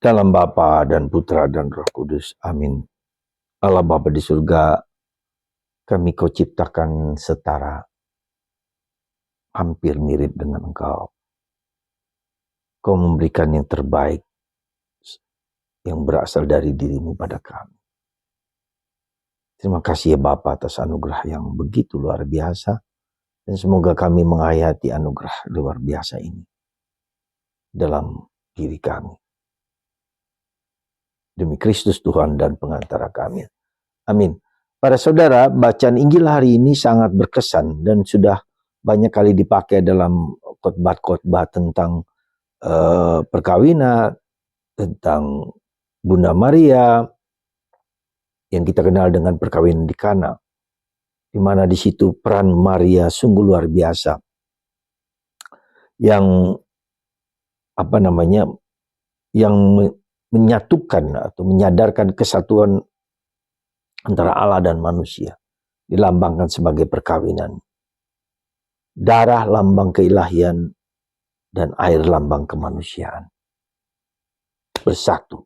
Dalam Bapa dan Putra dan Roh Kudus. Amin. Allah Bapa di surga, kami Kau ciptakan setara, hampir mirip dengan Engkau. Kau memberikan yang terbaik yang berasal dari diri-Mu pada kami. Terima kasih ya Bapa atas anugerah yang begitu luar biasa. Dan semoga kami menghayati anugerah luar biasa ini dalam diri kami. Demi Kristus Tuhan dan pengantara kami. Amin. Para saudara, bacaan Injil hari ini sangat berkesan dan sudah banyak kali dipakai dalam khotbah-khotbah tentang perkawinan, tentang Bunda Maria yang kita kenal dengan perkawinan di Kana, di mana di situ peran Maria sungguh luar biasa, yang yang menyatukan atau menyadarkan kesatuan antara Allah dan manusia, dilambangkan sebagai perkawinan. Darah lambang keilahian dan air lambang kemanusiaan. Bersatu.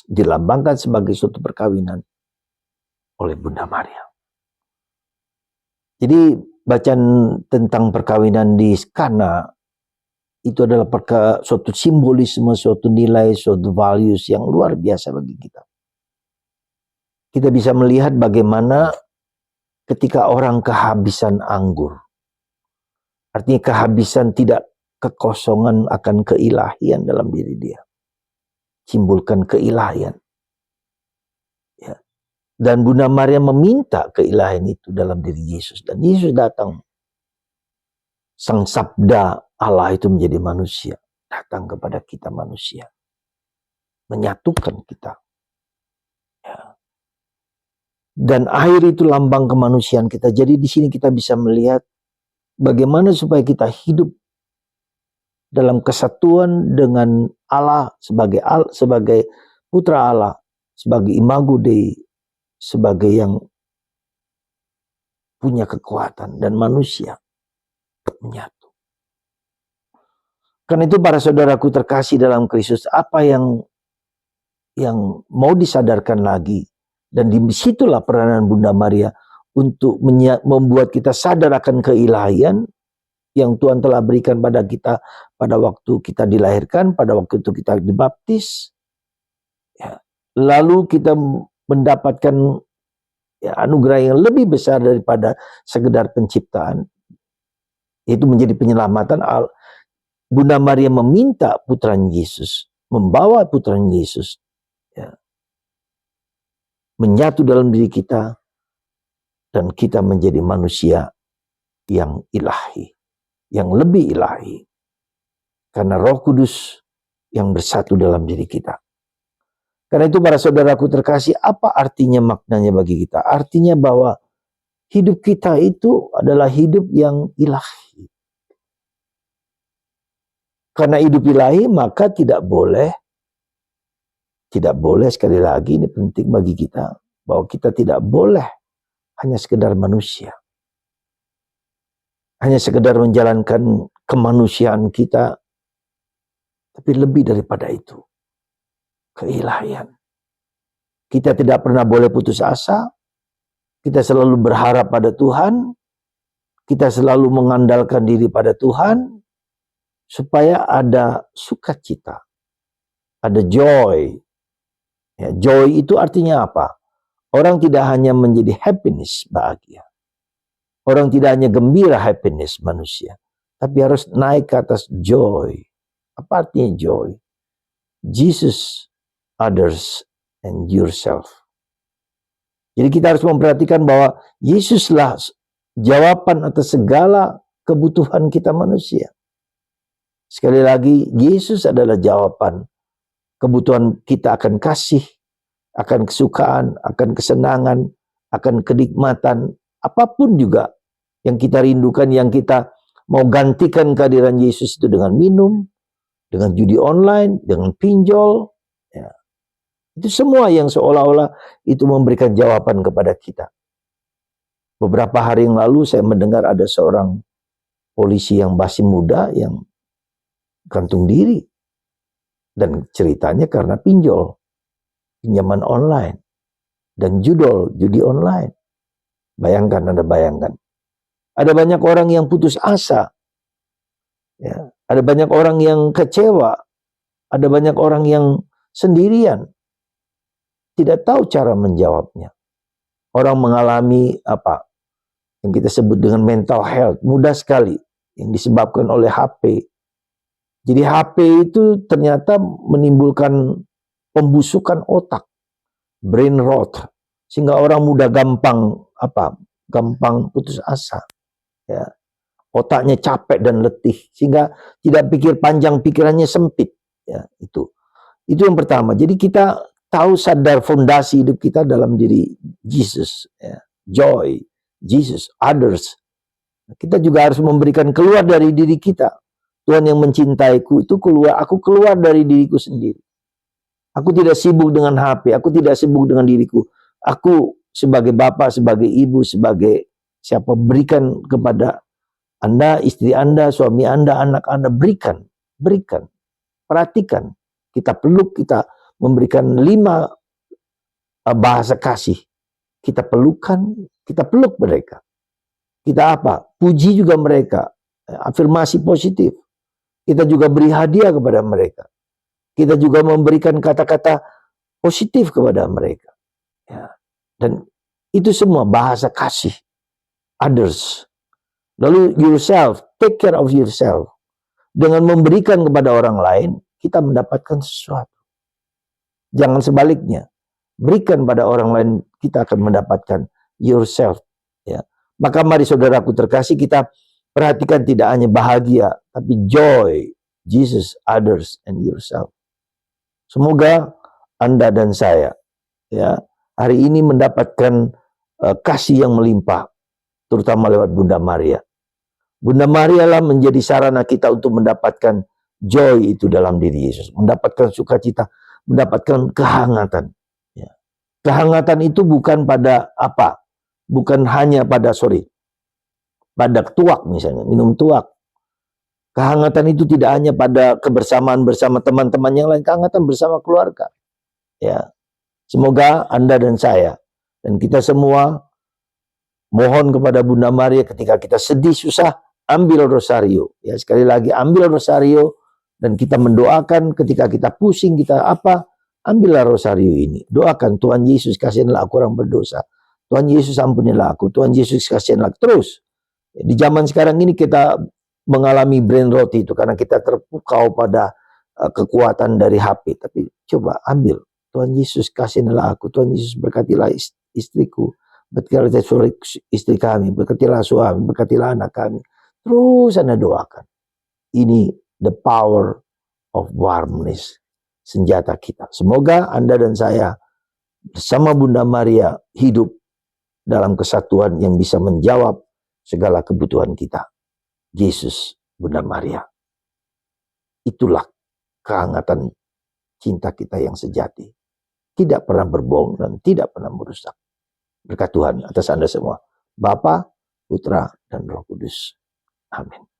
Dilambangkan sebagai suatu perkawinan oleh Bunda Maria. Jadi bacaan tentang perkawinan di Kana itu adalah suatu simbolisme, suatu nilai, suatu values yang luar biasa bagi kita. Kita bisa melihat bagaimana ketika orang kehabisan anggur, artinya kehabisan, tidak kekosongan akan keilahian dalam diri dia. Simbolkan keilahian. Ya. Dan Bunda Maria meminta keilahian itu dalam diri Yesus. Dan Yesus datang. Sang Sabda Allah itu menjadi manusia. Datang kepada kita manusia. Menyatukan kita. Ya. Dan air itu lambang kemanusiaan kita. Jadi di sini kita bisa melihat bagaimana supaya kita hidup dalam kesatuan dengan Allah sebagai putra Allah, sebagai imago Dei, sebagai yang punya kekuatan, dan manusia menyatu. Karena itu para saudaraku terkasih dalam Kristus, apa yang mau disadarkan lagi, dan disitulah peranan Bunda Maria untuk membuat kita sadar akan keilahian yang Tuhan telah berikan pada kita pada waktu kita dilahirkan, pada waktu itu kita dibaptis. Ya. Lalu kita mendapatkan anugerah yang lebih besar daripada sekedar penciptaan, itu menjadi penyelamatan. Bunda Maria meminta putranya Yesus, membawa putranya Yesus, menyatu dalam diri kita, dan kita menjadi manusia yang ilahi, yang lebih ilahi, karena Roh Kudus yang bersatu dalam diri kita. Karena itu para saudaraku terkasih, apa artinya maknanya bagi kita? Artinya bahwa hidup kita itu adalah hidup yang ilahi. Karena hidup ilahi maka tidak boleh sekali lagi, ini penting bagi kita, bahwa kita tidak boleh hanya sekedar manusia. Hanya sekedar menjalankan kemanusiaan kita, tapi lebih daripada itu, keilahian. Kita tidak pernah boleh putus asa, kita selalu berharap pada Tuhan, kita selalu mengandalkan diri pada Tuhan, supaya ada sukacita, ada joy. Ya, joy itu artinya apa? Orang tidak hanya menjadi happiness, bahagia. Orang tidak hanya gembira, happiness, manusia. Tapi harus naik ke atas joy. Apa artinya joy? Jesus, others, and yourself. Jadi kita harus memperhatikan bahwa Yesuslah jawaban atas segala kebutuhan kita manusia. Sekali lagi, Yesus adalah jawaban kebutuhan kita akan kasih, akan kesukaan, akan kesenangan, akan kenikmatan, apapun juga yang kita rindukan, yang kita mau gantikan kehadiran Yesus itu dengan minum, dengan judi online, dengan pinjol. Ya. Itu semua yang seolah-olah itu memberikan jawaban kepada kita. Beberapa hari yang lalu saya mendengar ada seorang polisi yang masih muda yang gantung diri. Dan ceritanya karena pinjol, pinjaman online, dan judi online. Bayangkan, Anda bayangkan. Ada banyak orang yang putus asa. Ya. Ada banyak orang yang kecewa. Ada banyak orang yang sendirian. Tidak tahu cara menjawabnya. Orang mengalami apa yang kita sebut dengan mental health. Mudah sekali. Yang disebabkan oleh HP. Jadi HP itu ternyata menimbulkan pembusukan otak. Brain rot. Sehingga orang mudah gampang putus asa. Ya. Otaknya capek dan letih. Sehingga tidak pikir panjang, pikirannya sempit. Ya, itu yang pertama. Jadi kita tahu sadar fondasi hidup kita dalam diri Jesus. Ya. Joy, Jesus, others. Kita juga harus memberikan keluar dari diri kita. Tuhan yang mencintaiku itu aku keluar dari diriku sendiri. Aku tidak sibuk dengan HP, aku tidak sibuk dengan diriku. Aku sebagai bapak, sebagai ibu, sebagai siapa, berikan kepada Anda, istri Anda, suami Anda, anak Anda, berikan. Perhatikan. Kita peluk, kita memberikan 5 bahasa kasih. Kita pelukan, kita peluk mereka. Kita apa? Puji juga mereka. Afirmasi positif. Kita juga beri hadiah kepada mereka. Kita juga memberikan kata-kata positif kepada mereka. Ya. Dan itu semua bahasa kasih. Others. Lalu yourself, take care of yourself. Dengan memberikan kepada orang lain, kita mendapatkan sesuatu. Jangan sebaliknya. Berikan pada orang lain, kita akan mendapatkan yourself. Ya. Maka mari saudaraku terkasih, kita perhatikan tidak hanya bahagia, tapi joy, Jesus, others, and yourself. Semoga Anda dan saya ya hari ini mendapatkan kasih yang melimpah, terutama lewat Bunda Maria. Bunda Maria lah menjadi sarana kita untuk mendapatkan joy itu dalam diri Yesus, mendapatkan sukacita, mendapatkan kehangatan. Ya. Kehangatan itu bukan pada apa, bukan hanya pada pada tuak misalnya, minum tuak. Kehangatan itu tidak hanya pada kebersamaan bersama teman-teman yang lain, kehangatan bersama keluarga. Ya. Semoga Anda dan saya dan kita semua mohon kepada Bunda Maria ketika kita sedih, susah, ambil rosario. Ya, sekali lagi ambil rosario dan kita mendoakan ketika kita pusing, kita apa? Ambillah rosario ini. Doakan, Tuhan Yesus kasihanlah aku orang berdosa. Tuhan Yesus ampunilah aku. Tuhan Yesus kasihanlah. Terus. Di zaman sekarang ini kita mengalami brain rot itu karena kita terpukau pada kekuatan dari HP. Tapi coba ambil, Tuhan Yesus kasihilah aku, Tuhan Yesus berkatilah istriku, berkatilah istri kami, berkatilah suami, berkatilah anak kami. Terus Anda doakan. Ini the power of warmness, senjata kita. Semoga Anda dan saya bersama Bunda Maria hidup dalam kesatuan yang bisa menjawab segala kebutuhan kita. Yesus, Bunda Maria. Itulah kehangatan cinta kita yang sejati. Tidak pernah berbohong dan tidak pernah merusak. Berkat Tuhan atas Anda semua. Bapa, Putra, dan Roh Kudus. Amin.